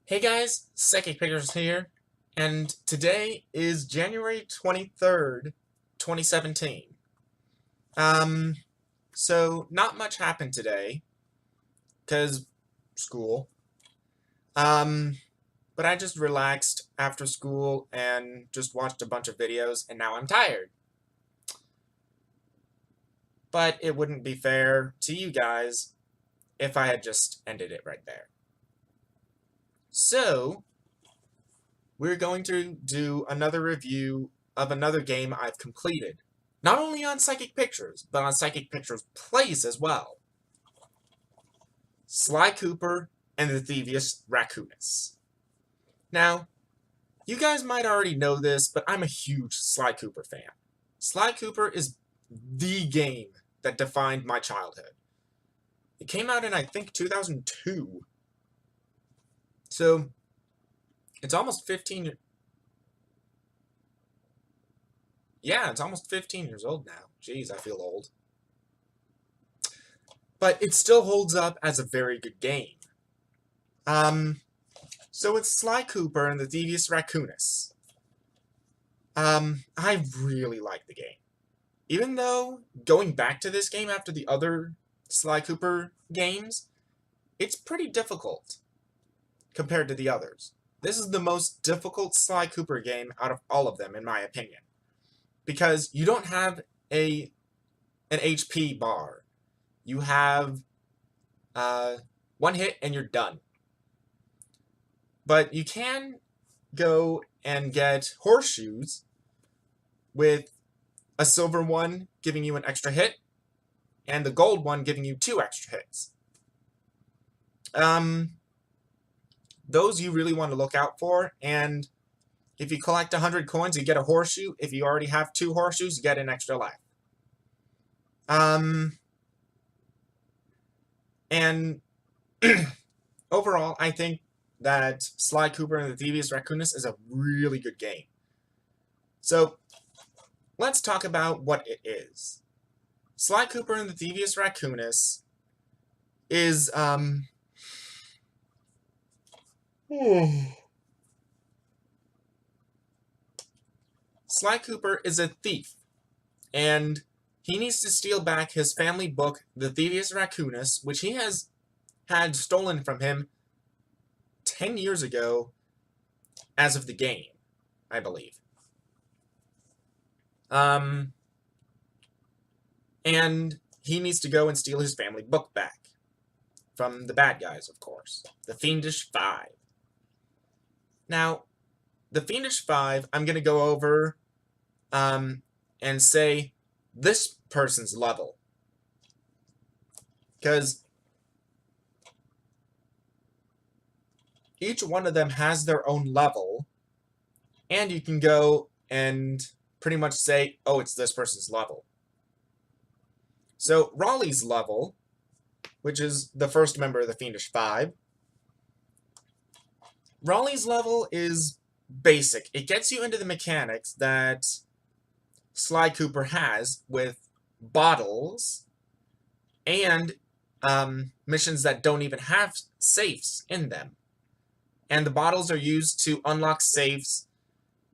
Hey guys, Psychic Pickers here, and today is January 23rd, 2017. Um, so not much happened today, because school. Um, but I just relaxed after school and just watched a bunch of videos, and now I'm tired. But it wouldn't be fair to you guys if I had just ended it right there. So, we're going to do another review of another game I've completed. Not only on Psychic Pictures, but on Psychic Pictures Plays as well. Sly Cooper and the Thievius Raccoonus. Now, you guys might already know this, but I'm a huge Sly Cooper fan. Sly Cooper is the game that defined my childhood. It came out in, I think, 2002. So, it's almost 15 Yeah, it's almost 15 years old now. Jeez, I feel old. But it still holds up as a very good game. So it's Sly Cooper and the Thievius Raccoonus. I really like the game. Even though going back to this game after the other Sly Cooper games, it's pretty difficult compared to the others. This is the most difficult Sly Cooper game out of all of them, in my opinion. Because you don't have an HP bar. You have one hit and you're done. But you can go and get horseshoes with a silver one giving you an extra hit and the gold one giving you 2 extra hits. Those you really want to look out for, and if you collect 100 coins, you get a horseshoe. If you already have 2 horseshoes, you get an extra life. And overall, I think that Sly Cooper and the Thievius Raccoonus is a really good game. So, let's talk about what it is. Sly Cooper and the Thievius Raccoonus is, Sly Cooper is a thief, and he needs to steal back his family book, the Thievius Raccoonus, which he has had stolen from him 10 years ago as of the game, I believe. And he needs to go and steal his family book back. From the bad guys, of course. The Fiendish Five. Now, the Fiendish Five, I'm going to go over and say this person's level. Because each one of them has their own level, and you can go and pretty much say, oh, it's this person's level. So, Raleigh's level, which is the first member of the Fiendish Five, Raleigh's level is basic. It gets you into the mechanics that Sly Cooper has with bottles and missions that don't even have safes in them. And the bottles are used to unlock safes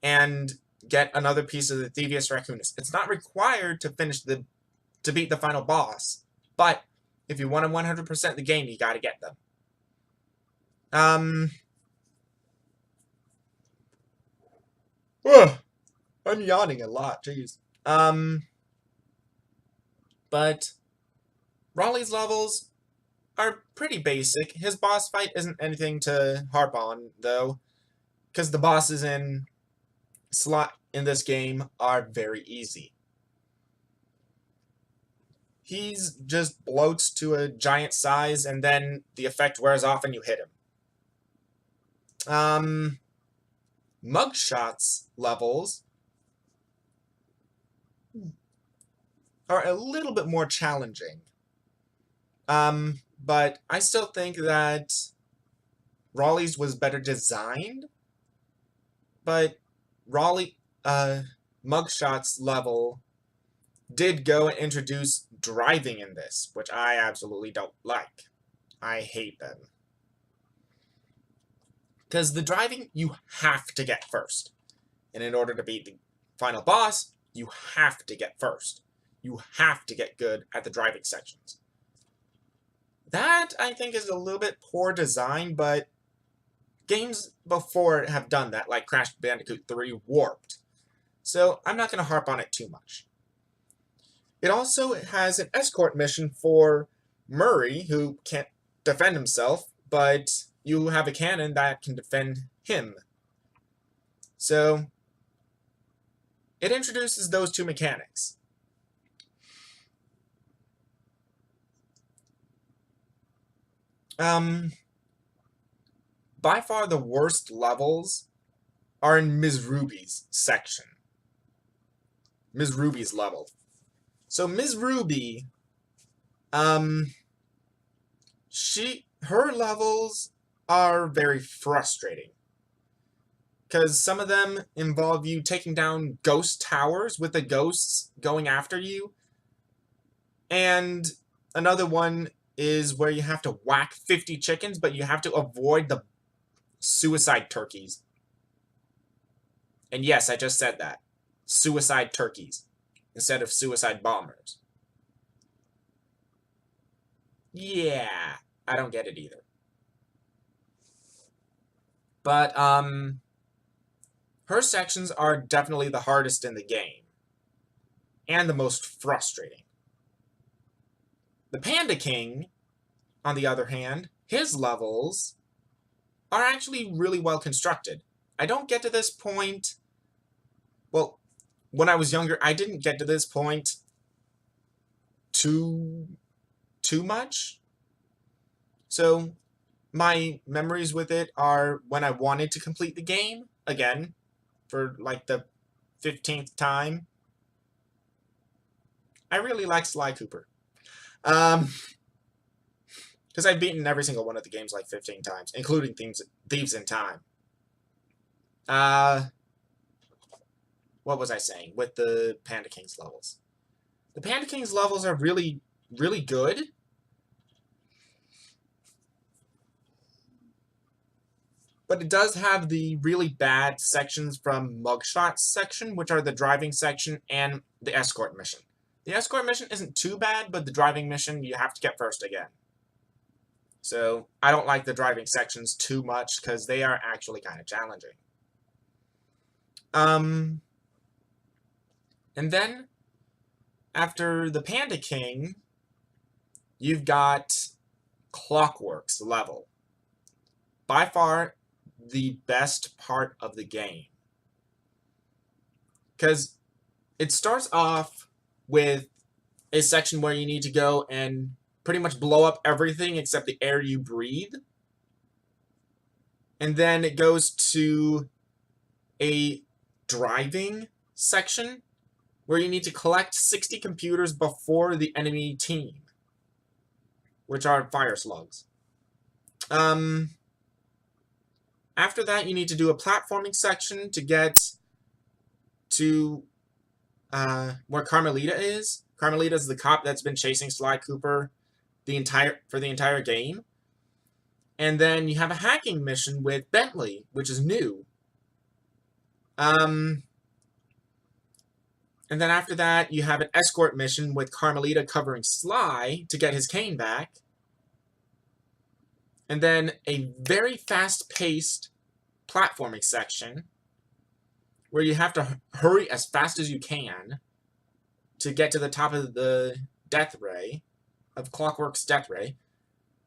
and get another piece of the Thievius Raccoonus. It's not required to beat the final boss, but if you want to 100% the game, you gotta get them. I'm yawning a lot, jeez. But Raleigh's levels are pretty basic. His boss fight isn't anything to harp on, though, because the bosses in this game are very easy. He's just bloats to a giant size, and then the effect wears off and you hit him. Mugshot's levels are a little bit more challenging. But I still think that Raleigh's was better designed. But Mugshot's level did go and introduce driving in this, which I absolutely don't like. I hate them. Because the driving, you have to get first. And in order to beat the final boss, you have to get first. You have to get good at the driving sections. That, I think, is a little bit poor design, but games before it have done that, like Crash Bandicoot 3 Warped. So I'm not going to harp on it too much. It also has an escort mission for Murray, who can't defend himself, but you have a cannon that can defend him. So it introduces those two mechanics. By far the worst levels are in Ms. Ruby's section. Ms. Ruby's level. So Ms. Ruby, her levels are very frustrating. Because some of them involve you taking down ghost towers with the ghosts going after you. And another one is where you have to whack 50 chickens, but you have to avoid the suicide turkeys. And yes, I just said that. Suicide turkeys instead of suicide bombers. Yeah, I don't get it either. But, her sections are definitely the hardest in the game. And the most frustrating. The Panda King, on the other hand, his levels are actually really well constructed. I don't get to this point... Well, when I was younger, I didn't get to this point too much. So, my memories with it are when I wanted to complete the game, again, for like the 15th time. I really like Sly Cooper. Because I've beaten every single one of the games like 15 times, including Thieves in Time. What was I saying with the Panda Kings levels? The Panda Kings levels are really, really good. But it does have the really bad sections from Mugshot's section, which are the driving section and the escort mission. The escort mission isn't too bad, but the driving mission, you have to get first again. So I don't like the driving sections too much, because they are actually kind of challenging. And then, after the Panda King, you've got Clockwork's level. By far, the best part of the game. Because it starts off with a section where you need to go and pretty much blow up everything except the air you breathe. And then it goes to a driving section where you need to collect 60 computers before the enemy team, which are fire slugs. After that, you need to do a platforming section to get to where Carmelita is. Carmelita is the cop that's been chasing Sly Cooper for the entire game. And then you have a hacking mission with Bentley, which is new. And then after that, you have an escort mission with Carmelita covering Sly to get his cane back. And then a very fast-paced platforming section where you have to hurry as fast as you can to get to the top of the death ray, of Clockwork's death ray.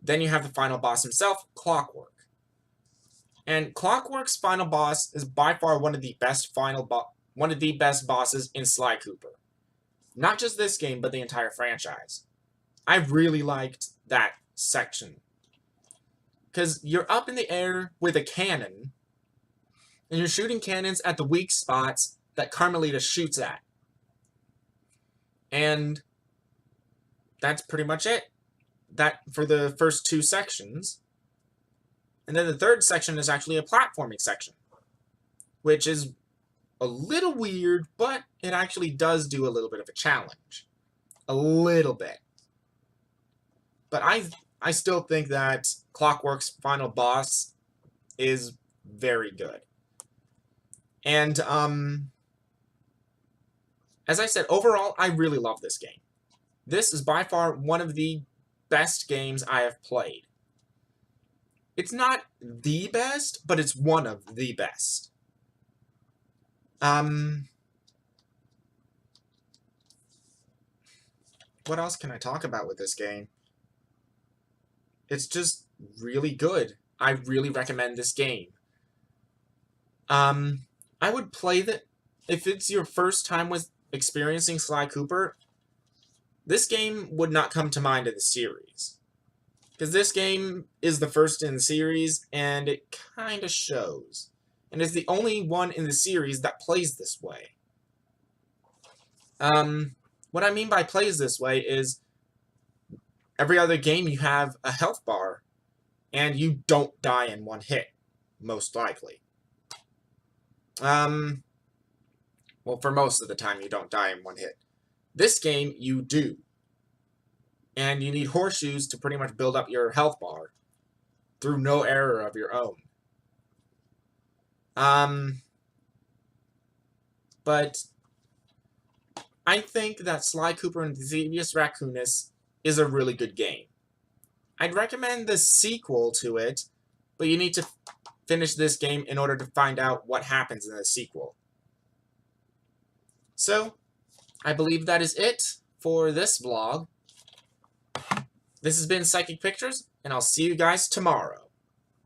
Then you have the final boss himself, Clockwork. And Clockwork's final boss is by far one of the best bosses in Sly Cooper. Not just this game, but the entire franchise. I really liked that section. Because you're up in the air with a cannon, and you're shooting cannons at the weak spots that Carmelita shoots at. And that's pretty much it. That for the first two sections. And then the third section is actually a platforming section, which is a little weird, but it actually does do a little bit of a challenge. A little bit. But I still think that Clockwork's final boss is very good. And, as I said, overall, I really love this game. This is by far one of the best games I have played. It's not the best, but it's one of the best. What else can I talk about with this game? It's just really good. I really recommend this game. I would play that if it's your first time with experiencing Sly Cooper. This game would not come to mind in the series, because this game is the first in the series, and it kind of shows. And is the only one in the series that plays this way. What I mean by plays this way is every other game you have a health bar, and you don't die in one hit, most likely. Well, for most of the time you don't die in one hit. This game, you do. And you need horseshoes to pretty much build up your health bar through no error of your own. But I think that Sly Cooper and Thievius Raccoonus is a really good game. I'd recommend the sequel to it, but you need to finish this game in order to find out what happens in the sequel. So, I believe that is it for this vlog. This has been Psychic Pictures, and I'll see you guys tomorrow.